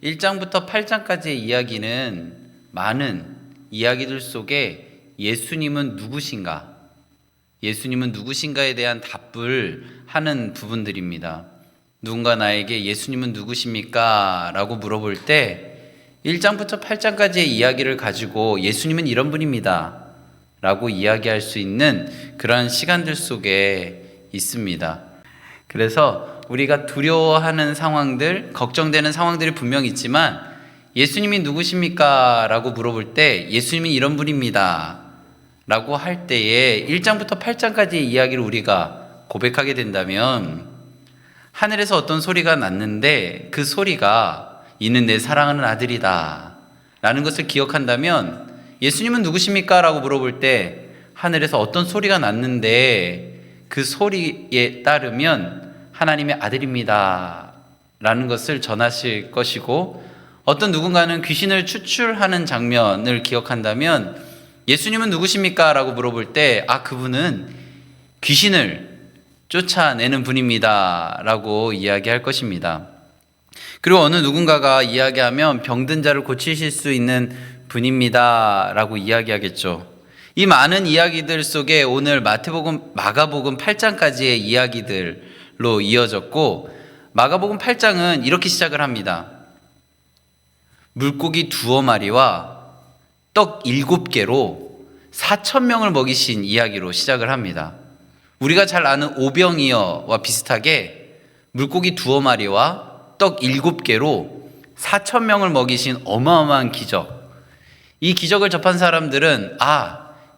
1장부터 8장까지의 이야기는 많은 이야기들 속에 예수님은 누구신가? 예수님은 누구신가에 대한 답을 하는 부분들입니다. 누군가 나에게 예수님은 누구십니까? 라고 물어볼 때 1장부터 8장까지의 이야기를 가지고 예수님은 이런 분입니다. 라고 이야기할 수 있는 그러한 시간들 속에 있습니다. 그래서 우리가 두려워하는 상황들, 걱정되는 상황들이 분명 있지만 예수님이 누구십니까? 라고 물어볼 때 예수님이 이런 분입니다. 라고 할 때에 1장부터 8장까지의 이야기를 우리가 고백하게 된다면 하늘에서 어떤 소리가 났는데 그 소리가 이는 내 사랑하는 아들이다 라는 것을 기억한다면 예수님은 누구십니까? 라고 물어볼 때 하늘에서 어떤 소리가 났는데 그 소리에 따르면 하나님의 아들입니다 라는 것을 전하실 것이고, 어떤 누군가는 귀신을 추출하는 장면을 기억한다면 예수님은 누구십니까? 라고 물어볼 때 그분은 귀신을 쫓아내는 분입니다 라고 이야기할 것입니다. 그리고 어느 누군가가 이야기하면 병든 자를 고치실 수 있는 분입니다 라고 이야기하겠죠. 이 많은 이야기들 속에 오늘 마태복음, 마가복음 8장까지의 이야기들로 이어졌고, 마가복음 8장은 이렇게 시작을 합니다. 물고기 2마리와 떡 7개로 4,000명을 먹이신 이야기로 시작을 합니다. 우리가 잘 아는 오병이어와 비슷하게 물고기 2마리와 떡 7개로 4,000명을 먹이신 어마어마한 기적. 이 기적을 접한 사람들은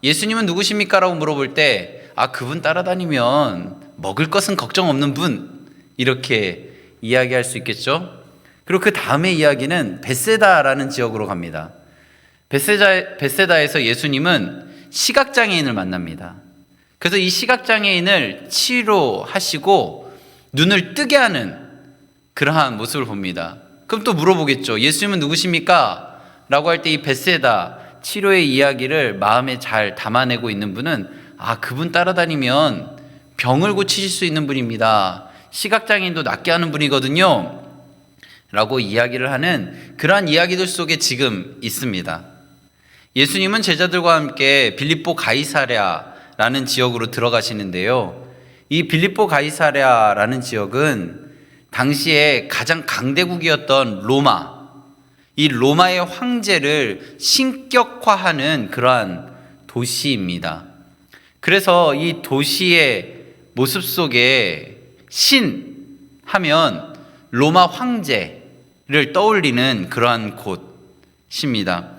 예수님은 누구십니까? 라고 물어볼 때 그분 따라다니면 먹을 것은 걱정 없는 분, 이렇게 이야기할 수 있겠죠. 그리고 그 다음의 이야기는 벳세다라는 지역으로 갑니다. 벳세다에서 예수님은 시각장애인을 만납니다. 그래서 이 시각장애인을 치료하시고 눈을 뜨게 하는 그러한 모습을 봅니다. 그럼 또 물어보겠죠. 예수님은 누구십니까? 라고 할 때 이 벳세다 치료의 이야기를 마음에 잘 담아내고 있는 분은 그분 따라다니면 병을 고치실 수 있는 분입니다. 시각장애인도 낫게 하는 분이거든요. 라고 이야기를 하는 그러한 이야기들 속에 지금 있습니다. 예수님은 제자들과 함께 빌립보 가이사랴라는 지역으로 들어가시는데요. 이 빌립보 가이사랴라는 지역은 당시에 가장 강대국이었던 로마, 이 로마의 황제를 신격화하는 그러한 도시입니다. 그래서 이 도시의 모습 속에 신 하면 로마 황제를 떠올리는 그러한 곳입니다.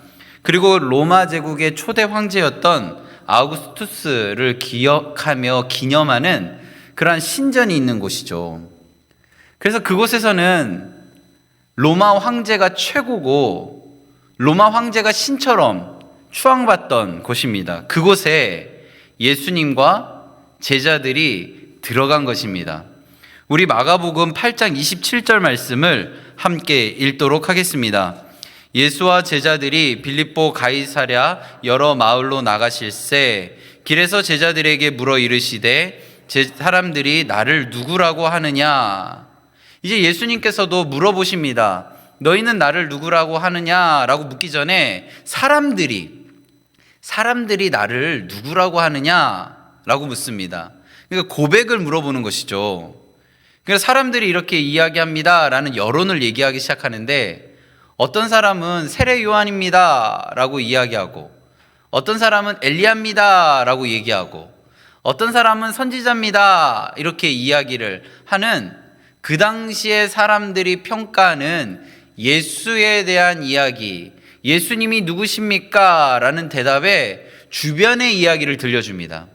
그리고 로마 제국의 초대 황제였던 아우구스투스를 기억하며 기념하는 그러한 신전이 있는 곳이죠. 그래서 그곳에서는 로마 황제가 최고고 로마 황제가 신처럼 추앙받던 곳입니다. 그곳에 예수님과 제자들이 들어간 것입니다. 우리 마가복음 8장 27절 말씀을 함께 읽도록 하겠습니다. 예수와 제자들이 빌립보 가이사랴 여러 마을로 나가실새 길에서 제자들에게 물어 이르시되 사람들이 나를 누구라고 하느냐. 이제 예수님께서도 물어보십니다. 너희는 나를 누구라고 하느냐라고 묻기 전에 사람들이 나를 누구라고 하느냐라고 묻습니다. 그러니까 고백을 물어보는 것이죠. 그러니까 사람들이 이렇게 이야기합니다라는 여론을 얘기하기 시작하는데, 어떤 사람은 세례 요한입니다 라고 이야기하고, 어떤 사람은 엘리야입니다 라고 얘기하고, 어떤 사람은 선지자입니다 이렇게 이야기를 하는, 그 당시에 사람들이 평가하는 예수에 대한 이야기, 예수님이 누구십니까? 라는 대답에 주변의 이야기를 들려줍니다.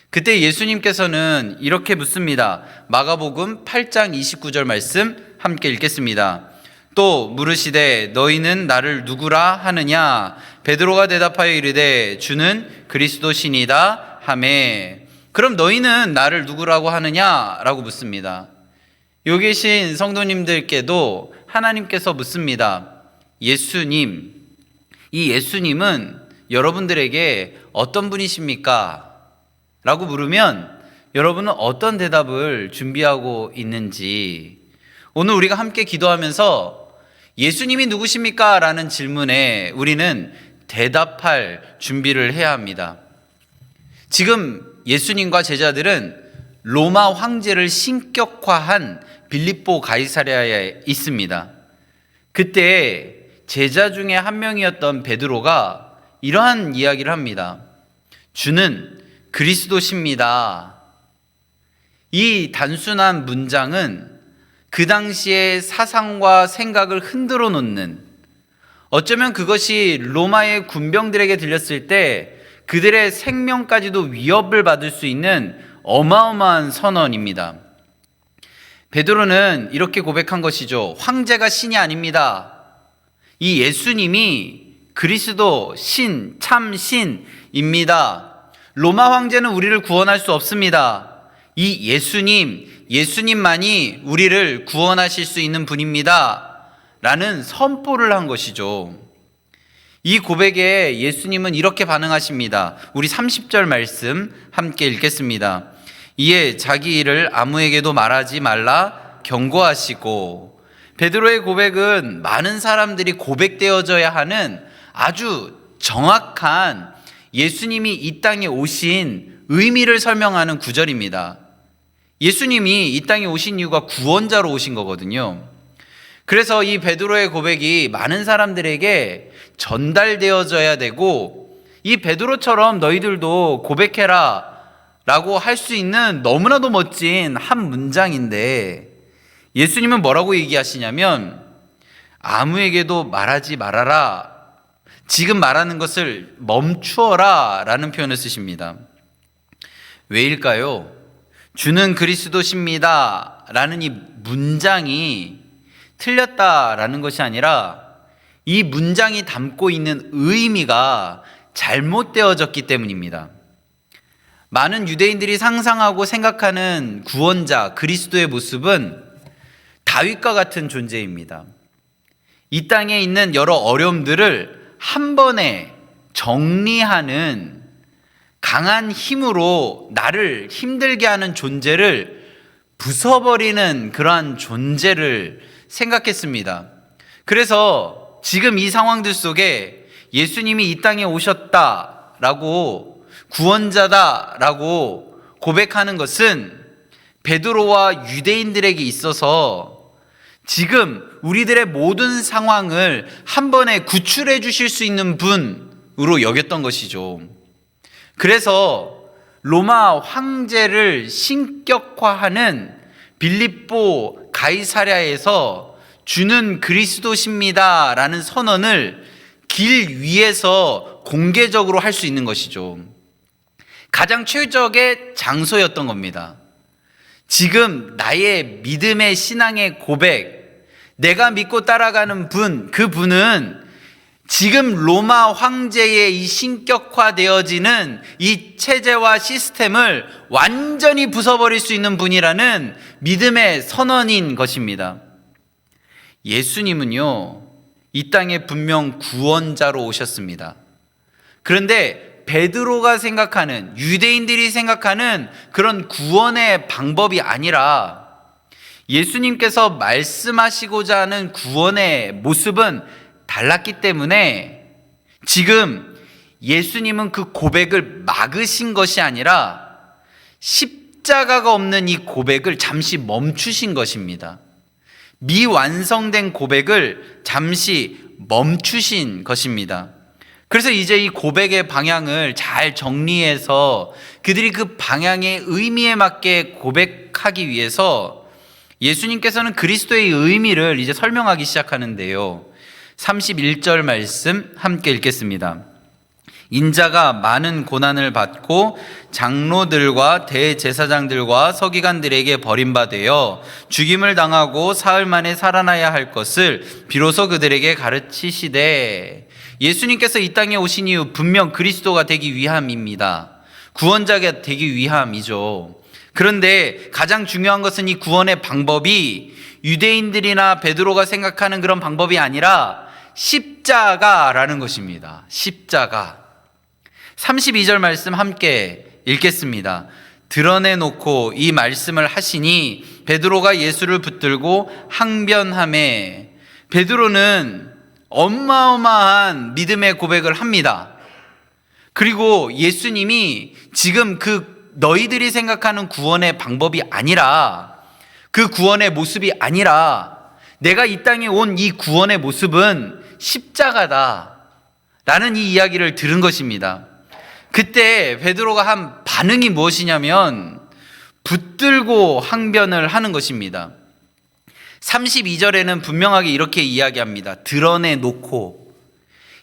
그때 예수님께서는 이렇게 묻습니다. 마가복음 8장 29절 말씀 함께 읽겠습니다. 또 물으시되 너희는 나를 누구라 하느냐? 베드로가 대답하여 이르되 주는 그리스도시니이다 하매. 그럼 너희는 나를 누구라고 하느냐? 라고 묻습니다. 여기 계신 성도님들께도 하나님께서 묻습니다. 예수님, 이 예수님은 여러분들에게 어떤 분이십니까? 라고 물으면 여러분은 어떤 대답을 준비하고 있는지, 오늘 우리가 함께 기도하면서 예수님이 누구십니까? 라는 질문에 우리는 대답할 준비를 해야 합니다. 지금 예수님과 제자들은 로마 황제를 신격화한 빌립보 가이사랴에 있습니다. 그때 제자 중에 한 명이었던 베드로가 이러한 이야기를 합니다. 주는 그리스도십니다. 이 단순한 문장은 그 당시의 사상과 생각을 흔들어 놓는, 어쩌면 그것이 로마의 군병들에게 들렸을 때 그들의 생명까지도 위협을 받을 수 있는 어마어마한 선언입니다. 베드로는 이렇게 고백한 것이죠. 황제가 신이 아닙니다. 이 예수님이 그리스도 신, 참 신입니다. 로마 황제는 우리를 구원할 수 없습니다. 이 예수님만이 우리를 구원하실 수 있는 분입니다. 라는 선포를 한 것이죠. 이 고백에 예수님은 이렇게 반응하십니다. 우리 30절 말씀 함께 읽겠습니다. 이에 자기 일을 아무에게도 말하지 말라 경고하시고, 베드로의 고백은 많은 사람들이 고백되어져야 하는 아주 정확한 예수님이 이 땅에 오신 의미를 설명하는 구절입니다. 예수님이 이 땅에 오신 이유가 구원자로 오신 거거든요. 그래서 이 베드로의 고백이 많은 사람들에게 전달되어져야 되고, 이 베드로처럼 너희들도 고백해라 라고 할 수 있는 너무나도 멋진 한 문장인데, 예수님은 뭐라고 얘기하시냐면 아무에게도 말하지 말아라, 지금 말하는 것을 멈추어라 라는 표현을 쓰십니다. 왜일까요? 주는 그리스도십니다 라는 이 문장이 틀렸다라는 것이 아니라 이 문장이 담고 있는 의미가 잘못되어졌기 때문입니다. 많은 유대인들이 상상하고 생각하는 구원자 그리스도의 모습은 다윗과 같은 존재입니다. 이 땅에 있는 여러 어려움들을 한 번에 정리하는 강한 힘으로 나를 힘들게 하는 존재를 부숴버리는 그러한 존재를 생각했습니다. 그래서 지금 이 상황들 속에 예수님이 이 땅에 오셨다라고, 구원자다라고 고백하는 것은 베드로와 유대인들에게 있어서 지금 우리들의 모든 상황을 한 번에 구출해 주실 수 있는 분으로 여겼던 것이죠. 그래서 로마 황제를 신격화하는 빌립보 가이사랴에서 주는 그리스도십니다 라는 선언을 길 위에서 공개적으로 할 수 있는 것이죠. 가장 최적의 장소였던 겁니다. 지금 나의 믿음의 신앙의 고백, 내가 믿고 따라가는 분, 그 분은 지금 로마 황제의 이 신격화되어지는 이 체제와 시스템을 완전히 부숴버릴 수 있는 분이라는 믿음의 선언인 것입니다. 예수님은요, 이 땅에 분명 구원자로 오셨습니다. 그런데 베드로가 생각하는, 유대인들이 생각하는 그런 구원의 방법이 아니라 예수님께서 말씀하시고자 하는 구원의 모습은 달랐기 때문에 지금 예수님은 그 고백을 막으신 것이 아니라 십자가가 없는 이 고백을 잠시 멈추신 것입니다. 미완성된 고백을 잠시 멈추신 것입니다. 그래서 이제 이 고백의 방향을 잘 정리해서 그들이 그 방향의 의미에 맞게 고백하기 위해서 예수님께서는 그리스도의 의미를 이제 설명하기 시작하는데요. 31절 말씀 함께 읽겠습니다. 인자가 많은 고난을 받고 장로들과 대제사장들과 서기관들에게 버림받아 죽임을 당하고 사흘 만에 살아나야 할 것을 비로소 그들에게 가르치시되, 예수님께서 이 땅에 오신 이유 분명 그리스도가 되기 위함입니다. 구원자가 되기 위함이죠. 그런데 가장 중요한 것은 이 구원의 방법이 유대인들이나 베드로가 생각하는 그런 방법이 아니라 십자가라는 것입니다. 십자가. 32절 말씀 함께 읽겠습니다. 드러내놓고 이 말씀을 하시니 베드로가 예수를 붙들고 항변하매, 베드로는 어마어마한 믿음의 고백을 합니다. 그리고 예수님이 지금 그 너희들이 생각하는 구원의 방법이 아니라, 그 구원의 모습이 아니라, 내가 이 땅에 온 이 구원의 모습은 십자가다 라는 이 이야기를 들은 것입니다. 그때 베드로가 한 반응이 무엇이냐면 붙들고 항변을 하는 것입니다. 32절에는 분명하게 이렇게 이야기합니다. 드러내놓고.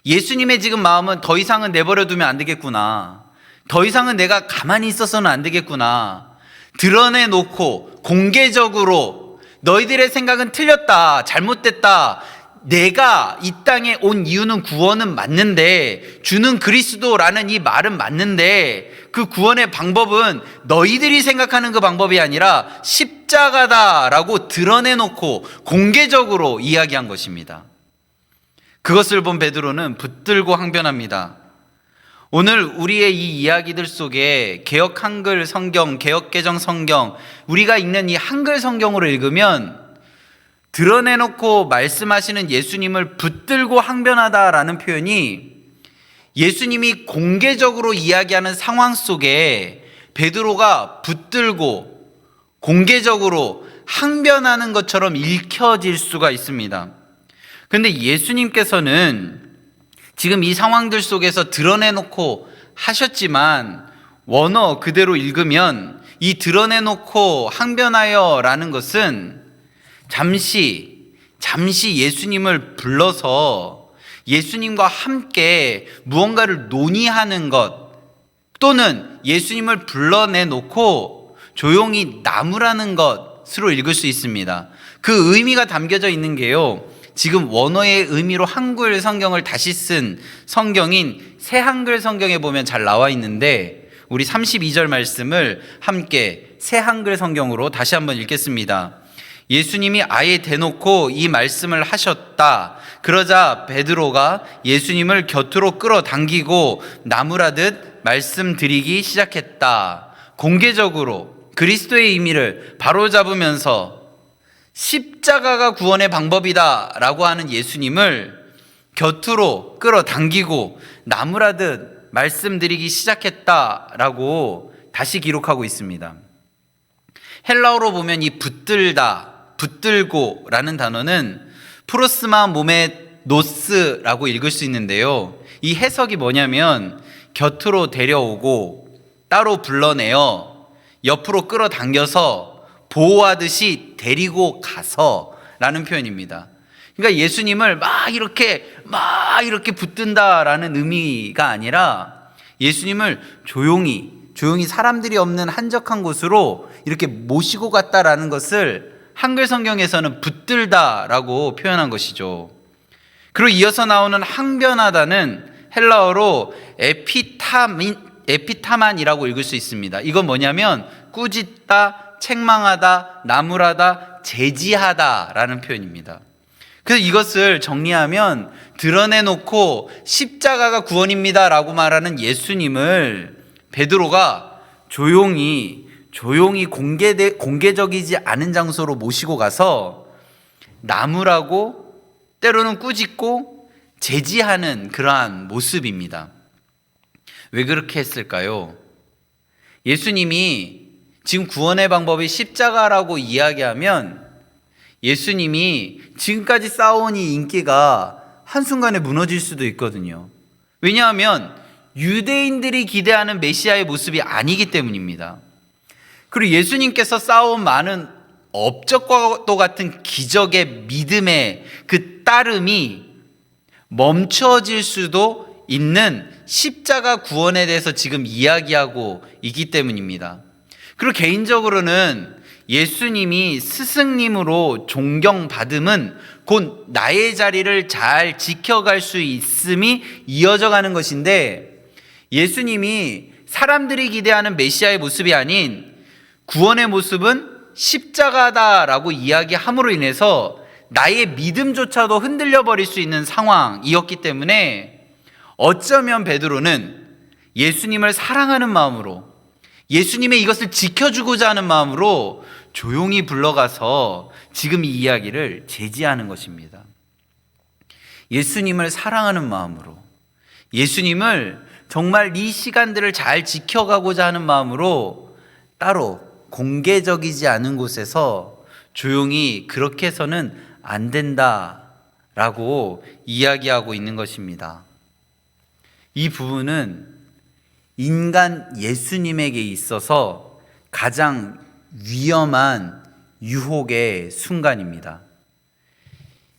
예수님의 지금 마음은 더 이상은 내버려 두면 안 되겠구나. 더 이상은 내가 가만히 있어서는 안 되겠구나. 드러내놓고 공개적으로 너희들의 생각은 틀렸다, 잘못됐다. 내가 이 땅에 온 이유는 구원은 맞는데, 주는 그리스도라는 이 말은 맞는데, 그 구원의 방법은 너희들이 생각하는 그 방법이 아니라 십자가다라고 드러내놓고 공개적으로 이야기한 것입니다. 그것을 본 베드로는 붙들고 항변합니다. 오늘 우리의 이 이야기들 속에 개역 한글 성경, 개역 개정 성경, 우리가 읽는 이 한글 성경으로 읽으면 드러내놓고 말씀하시는 예수님을 붙들고 항변하다라는 표현이 예수님이 공개적으로 이야기하는 상황 속에 베드로가 붙들고 공개적으로 항변하는 것처럼 읽혀질 수가 있습니다. 그런데 예수님께서는 지금 이 상황들 속에서 드러내놓고 하셨지만, 원어 그대로 읽으면 이 드러내놓고 항변하여 라는 것은 잠시 예수님을 불러서 예수님과 함께 무언가를 논의하는 것, 또는 예수님을 불러내놓고 조용히 나무라는 것으로 읽을 수 있습니다. 그 의미가 담겨져 있는 게요, 지금 원어의 의미로 한글 성경을 다시 쓴 성경인 새 한글 성경에 보면 잘 나와 있는데, 우리 32절 말씀을 함께 새 한글 성경으로 다시 한번 읽겠습니다. 예수님이 아예 대놓고 이 말씀을 하셨다. 그러자 베드로가 예수님을 곁으로 끌어당기고 나무라듯 말씀드리기 시작했다. 공개적으로 그리스도의 의미를 바로잡으면서 십자가가 구원의 방법이다 라고 하는 예수님을 곁으로 끌어당기고 나무라듯 말씀드리기 시작했다라고 다시 기록하고 있습니다. 헬라어로 보면 이 붙들다, 붙들고 라는 단어는 프로스마 모메 노스라고 읽을 수 있는데요, 이 해석이 뭐냐면 곁으로 데려오고 따로 불러내어 옆으로 끌어당겨서 보호하듯이 데리고 가서 라는 표현입니다. 그러니까 예수님을 막 이렇게 붙든다라는 의미가 아니라 예수님을 조용히 사람들이 없는 한적한 곳으로 이렇게 모시고 갔다라는 것을 한글 성경에서는 붙들다라고 표현한 것이죠. 그리고 이어서 나오는 항변하다는 헬라어로 에피타만이라고 읽을 수 있습니다. 이건 뭐냐면 꾸짖다, 책망하다, 나무라다, 제지하다라는 표현입니다. 그래서 이것을 정리하면 드러내놓고 십자가가 구원입니다라고 말하는 예수님을 베드로가 조용히 공개적이지 않은 장소로 모시고 가서 나무라고, 때로는 꾸짖고 제지하는 그러한 모습입니다. 왜 그렇게 했을까요? 예수님이 지금 구원의 방법이 십자가라고 이야기하면 예수님이 지금까지 쌓아온 이 인기가 한순간에 무너질 수도 있거든요. 왜냐하면 유대인들이 기대하는 메시아의 모습이 아니기 때문입니다. 그리고 예수님께서 쌓아온 많은 업적과도 같은 기적의 믿음의 그 따름이 멈춰질 수도 있는 십자가 구원에 대해서 지금 이야기하고 있기 때문입니다. 그리고 개인적으로는 예수님이 스승님으로 존경받음은 곧 나의 자리를 잘 지켜갈 수 있음이 이어져 가는 것인데, 예수님이 사람들이 기대하는 메시아의 모습이 아닌 구원의 모습은 십자가다라고 이야기함으로 인해서 나의 믿음조차도 흔들려 버릴 수 있는 상황이었기 때문에 어쩌면 베드로는 예수님을 사랑하는 마음으로, 예수님의 이것을 지켜주고자 하는 마음으로 조용히 불러가서 지금 이 이야기를 제지하는 것입니다. 예수님을 사랑하는 마음으로, 예수님을 정말 이 시간들을 잘 지켜가고자 하는 마음으로 따로 공개적이지 않은 곳에서 조용히 그렇게 해서는 안 된다라고 이야기하고 있는 것입니다. 이 부분은 인간 예수님에게 있어서 가장 위험한 유혹의 순간입니다.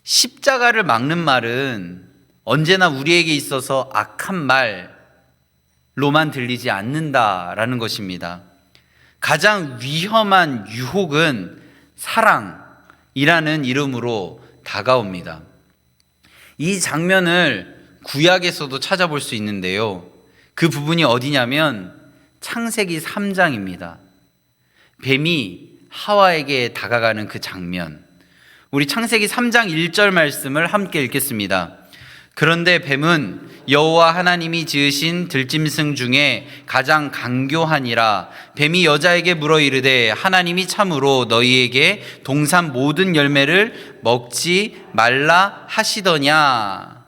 십자가를 막는 말은 언제나 우리에게 있어서 악한 말로만 들리지 않는다라는 것입니다. 가장 위험한 유혹은 사랑이라는 이름으로 다가옵니다. 이 장면을 구약에서도 찾아볼 수 있는데요. 그 부분이 어디냐면 창세기 3장입니다. 뱀이 하와에게 다가가는 그 장면. 우리 창세기 3장 1절 말씀을 함께 읽겠습니다. 그런데 뱀은 여호와 하나님이 지으신 들짐승 중에 가장 강교하니라. 뱀이 여자에게 물어 이르되 하나님이 참으로 너희에게 동산 모든 열매를 먹지 말라 하시더냐.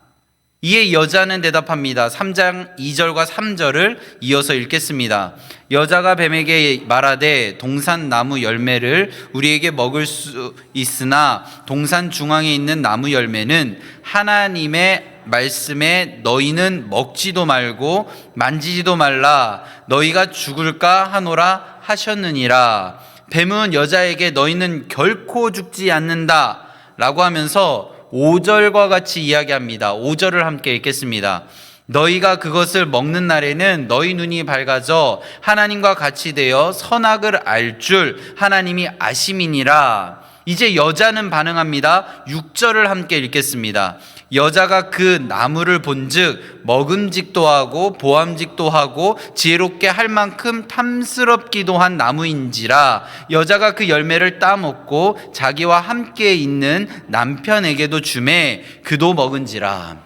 이에 여자는 대답합니다. 3장 2절과 3절을 이어서 읽겠습니다. 여자가 뱀에게 말하되 동산 나무 열매를 우리에게 먹을 수 있으나 동산 중앙에 있는 나무 열매는 하나님의 말씀에 너희는 먹지도 말고 만지지도 말라 너희가 죽을까 하노라 하셨느니라. 뱀은 여자에게 너희는 결코 죽지 않는다 라고 하면서 5절과 같이 이야기합니다. 5절을 함께 읽겠습니다. 너희가 그것을 먹는 날에는 너희 눈이 밝아져 하나님과 같이 되어 선악을 알 줄 하나님이 아심이니라. 이제 여자는 반응합니다. 6절을 함께 읽겠습니다. 여자가 그 나무를 본즉 먹음직도 하고 보암직도 하고 지혜롭게 할 만큼 탐스럽기도 한 나무인지라. 여자가 그 열매를 따먹고 자기와 함께 있는 남편에게도 주매 그도 먹은지라.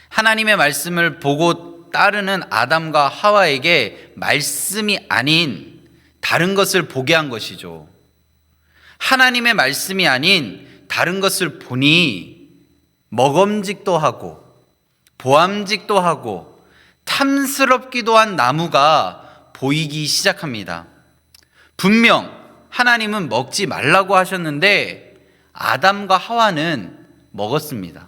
하나님의 말씀을 보고 따르는 아담과 하와에게 말씀이 아닌 다른 것을 보게 한 것이죠. 하나님의 말씀이 아닌 다른 것을 보니 먹음직도 하고 보암직도 하고 탐스럽기도 한 나무가 보이기 시작합니다. 분명 하나님은 먹지 말라고 하셨는데 아담과 하와는 먹었습니다.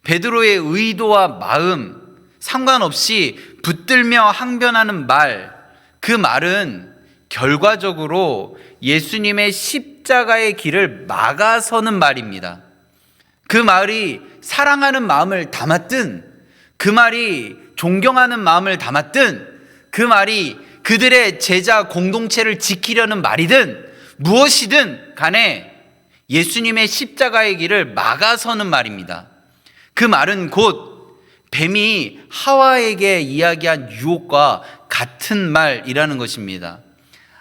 베드로의 의도와 마음 상관없이 붙들며 항변하는 말, 그 말은 결과적으로 예수님의 십자가의 길을 막아서는 말입니다. 그 말이 사랑하는 마음을 담았든, 그 말이 존경하는 마음을 담았든, 그 말이 그들의 제자 공동체를 지키려는 말이든 무엇이든 간에 예수님의 십자가의 길을 막아서는 말입니다. 그 말은 곧 뱀이 하와에게 이야기한 유혹과 같은 말이라는 것입니다.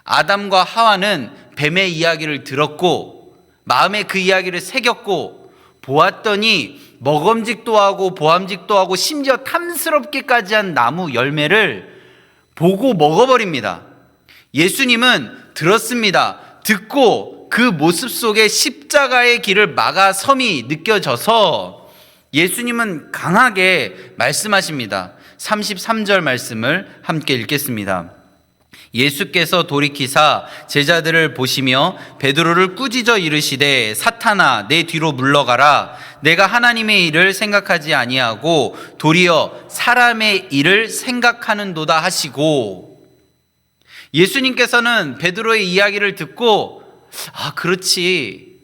아담과 하와는 뱀의 이야기를 들었고 마음에 그 이야기를 새겼고 보았더니 먹음직도 하고 보암직도 하고 심지어 탐스럽기까지 한 나무 열매를 보고 먹어버립니다. 예수님은 들었습니다. 듣고 그 모습 속에 십자가의 길을 막아섬이 느껴져서 예수님은 강하게 말씀하십니다. 33절 말씀을 함께 읽겠습니다. 예수께서 돌이키사 제자들을 보시며 베드로를 꾸짖어 이르시되 사탄아 내 뒤로 물러가라. 내가 하나님의 일을 생각하지 아니하고 도리어 사람의 일을 생각하는도다 하시고, 예수님께서는 베드로의 이야기를 듣고 그렇지,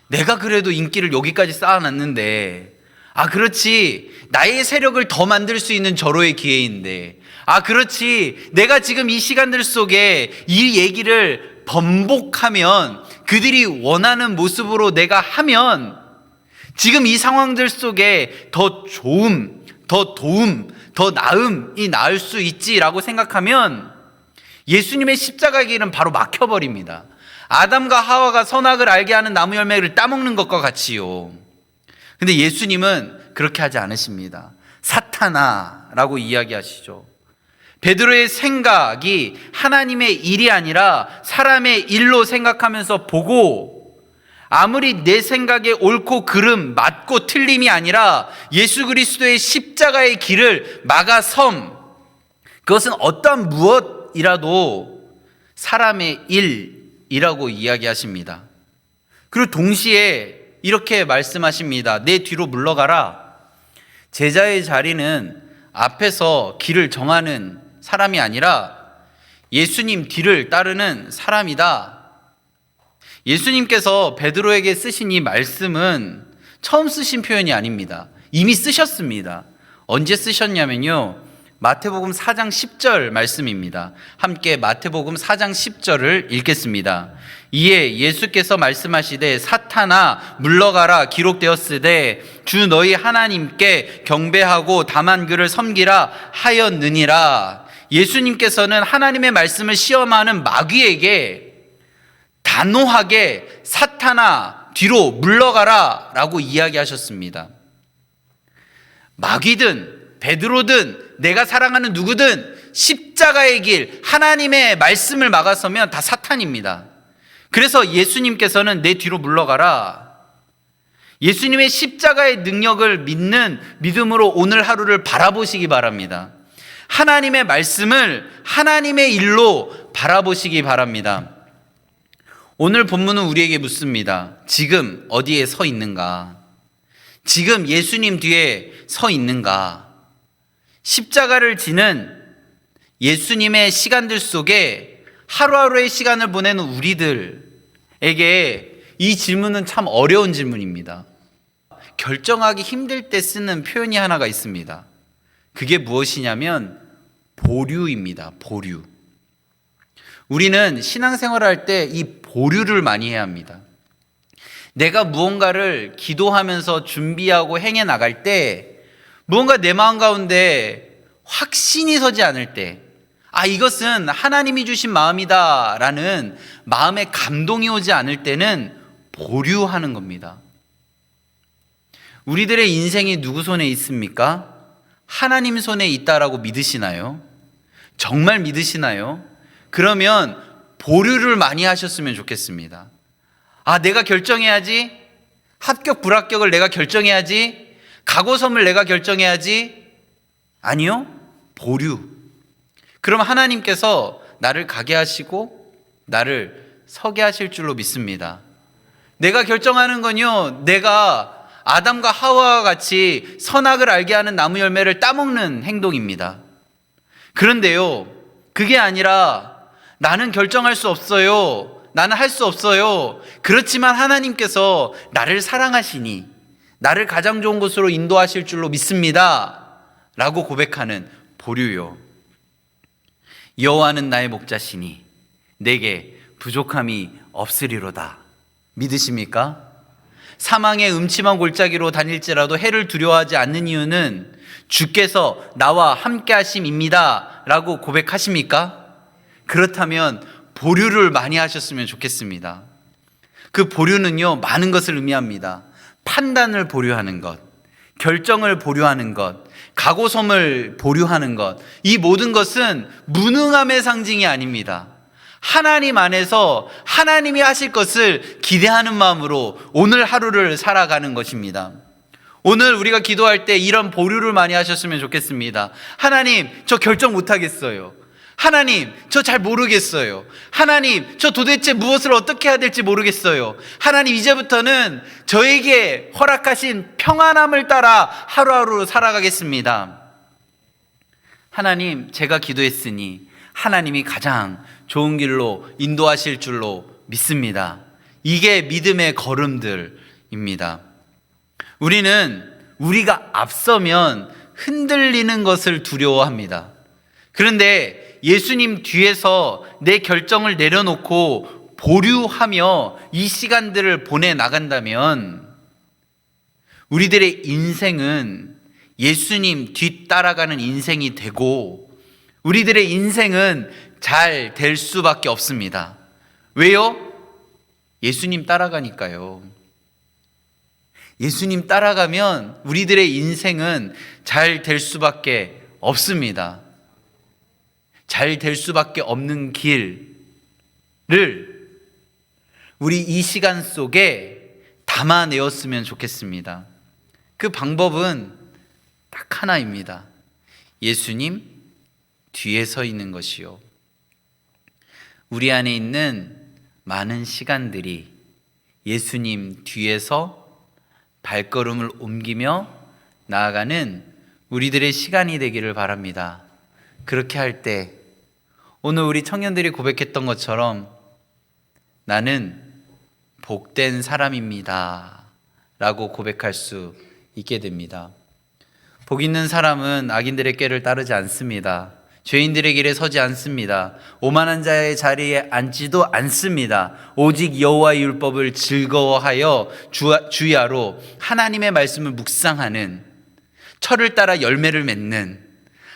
내가 그래도 인기를 여기까지 쌓아놨는데, 그렇지, 나의 세력을 더 만들 수 있는 절호의 기회인데, 그렇지, 내가 지금 이 시간들 속에 이 얘기를 번복하면, 그들이 원하는 모습으로 내가 하면 지금 이 상황들 속에 더 좋음, 더 도움, 더 나음이 나을 수 있지라고 생각하면 예수님의 십자가의 길은 바로 막혀버립니다. 아담과 하와가 선악을 알게 하는 나무 열매를 따먹는 것과 같이요. 근데 예수님은 그렇게 하지 않으십니다. 사탄아 라고 이야기하시죠. 베드로의 생각이 하나님의 일이 아니라 사람의 일로 생각하면서 보고 아무리 내 생각에 옳고 그름, 맞고 틀림이 아니라 예수 그리스도의 십자가의 길을 막아섬, 그것은 어떠한 무엇이라도 사람의 일이라고 이야기하십니다. 그리고 동시에 이렇게 말씀하십니다. 내 뒤로 물러가라. 제자의 자리는 앞에서 길을 정하는 사람이 아니라 예수님 뒤를 따르는 사람이다. 예수님께서 베드로에게 쓰신 이 말씀은 처음 쓰신 표현이 아닙니다. 이미 쓰셨습니다. 언제 쓰셨냐면요, 마태복음 4장 10절 말씀입니다. 함께 마태복음 4장 10절을 읽겠습니다. 이에 예수께서 말씀하시되 사탄아 물러가라 기록되었으되 주 너희 하나님께 경배하고 다만 그를 섬기라 하였느니라. 예수님께서는 하나님의 말씀을 시험하는 마귀에게 단호하게 사탄아 뒤로 물러가라 라고 이야기하셨습니다. 마귀든 베드로든 내가 사랑하는 누구든 십자가의 길, 하나님의 말씀을 막아서면 다 사탄입니다. 그래서 예수님께서는 내 뒤로 물러가라. 예수님의 십자가의 능력을 믿는 믿음으로 오늘 하루를 바라보시기 바랍니다. 하나님의 말씀을 하나님의 일로 바라보시기 바랍니다. 오늘 본문은 우리에게 묻습니다. 지금 어디에 서 있는가? 지금 예수님 뒤에 서 있는가? 십자가를 지는 예수님의 시간들 속에 하루하루의 시간을 보내는 우리들에게 이 질문은 참 어려운 질문입니다. 결정하기 힘들 때 쓰는 표현이 하나가 있습니다. 그게 무엇이냐면 보류입니다. 보류. 우리는 신앙생활을 할 때 이 보류를 많이 해야 합니다. 내가 무언가를 기도하면서 준비하고 행해 나갈 때 무언가 내 마음 가운데 확신이 서지 않을 때, 이것은 하나님이 주신 마음이다 라는 마음의 감동이 오지 않을 때는 보류하는 겁니다. 우리들의 인생이 누구 손에 있습니까? 하나님 손에 있다라고 믿으시나요? 정말 믿으시나요? 그러면 보류를 많이 하셨으면 좋겠습니다. 내가 결정해야지. 합격 불합격을 내가 결정해야지. 각오섬을 내가 결정해야지. 아니요, 보류. 그럼 하나님께서 나를 가게 하시고 나를 서게 하실 줄로 믿습니다. 내가 결정하는 건요, 내가 아담과 하와와 같이 선악을 알게 하는 나무 열매를 따먹는 행동입니다. 그런데요, 그게 아니라 나는 결정할 수 없어요. 나는 할 수 없어요. 그렇지만 하나님께서 나를 사랑하시니 나를 가장 좋은 곳으로 인도하실 줄로 믿습니다 라고 고백하는 보류요. 여호와는 나의 목자시니 내게 부족함이 없으리로다. 믿으십니까? 사망의 음침한 골짜기로 다닐지라도 해를 두려워하지 않는 이유는 주께서 나와 함께 하심입니다 라고 고백하십니까? 그렇다면 보류를 많이 하셨으면 좋겠습니다. 그 보류는요, 많은 것을 의미합니다. 판단을 보류하는 것, 결정을 보류하는 것, 각오섬을 보류하는 것, 이 모든 것은 무능함의 상징이 아닙니다. 하나님 안에서 하나님이 하실 것을 기대하는 마음으로 오늘 하루를 살아가는 것입니다. 오늘 우리가 기도할 때 이런 보류를 많이 하셨으면 좋겠습니다. 하나님, 저 결정 못하겠어요. 하나님, 저 잘 모르겠어요. 하나님, 저 도대체 무엇을 어떻게 해야 될지 모르겠어요. 하나님, 이제부터는 저에게 허락하신 평안함을 따라 하루하루 살아가겠습니다. 하나님, 제가 기도했으니 하나님이 가장 좋은 길로 인도하실 줄로 믿습니다. 이게 믿음의 걸음들입니다. 우리는 우리가 앞서면 흔들리는 것을 두려워합니다. 그런데 예수님 뒤에서 내 결정을 내려놓고 보류하며 이 시간들을 보내 나간다면 우리들의 인생은 예수님 뒤따라가는 인생이 되고 우리들의 인생은 잘 될 수밖에 없습니다. 왜요? 예수님 따라가니까요. 예수님 따라가면 우리들의 인생은 잘 될 수밖에 없습니다. 잘 될 수밖에 없는 길을 우리 이 시간 속에 담아내었으면 좋겠습니다. 그 방법은 딱 하나입니다. 예수님 뒤에 서 있는 것이요. 우리 안에 있는 많은 시간들이 예수님 뒤에서 발걸음을 옮기며 나아가는 우리들의 시간이 되기를 바랍니다. 그렇게 할 때 오늘 우리 청년들이 고백했던 것처럼 나는 복된 사람입니다 라고 고백할 수 있게 됩니다. 복 있는 사람은 악인들의 꾀를 따르지 않습니다. 죄인들의 길에 서지 않습니다. 오만한 자의 자리에 앉지도 않습니다. 오직 여호와의 율법을 즐거워하여 주야로 하나님의 말씀을 묵상하는, 철을 따라 열매를 맺는,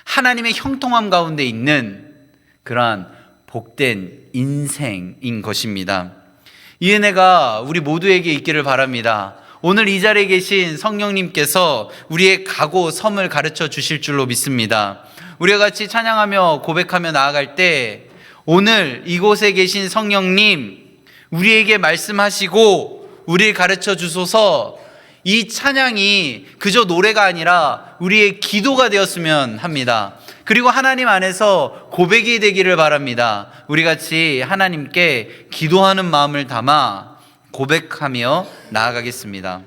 하나님의 형통함 가운데 있는 그러한 복된 인생인 것입니다. 이 은혜가 우리 모두에게 있기를 바랍니다. 오늘 이 자리에 계신 성령님께서 우리의 가고 섬을 가르쳐 주실 줄로 믿습니다. 우리가 같이 찬양하며 고백하며 나아갈 때 오늘 이곳에 계신 성령님 우리에게 말씀하시고 우리를 가르쳐 주소서. 이 찬양이 그저 노래가 아니라 우리의 기도가 되었으면 합니다. 그리고 하나님 안에서 고백이 되기를 바랍니다. 우리 같이 하나님께 기도하는 마음을 담아 고백하며 나아가겠습니다.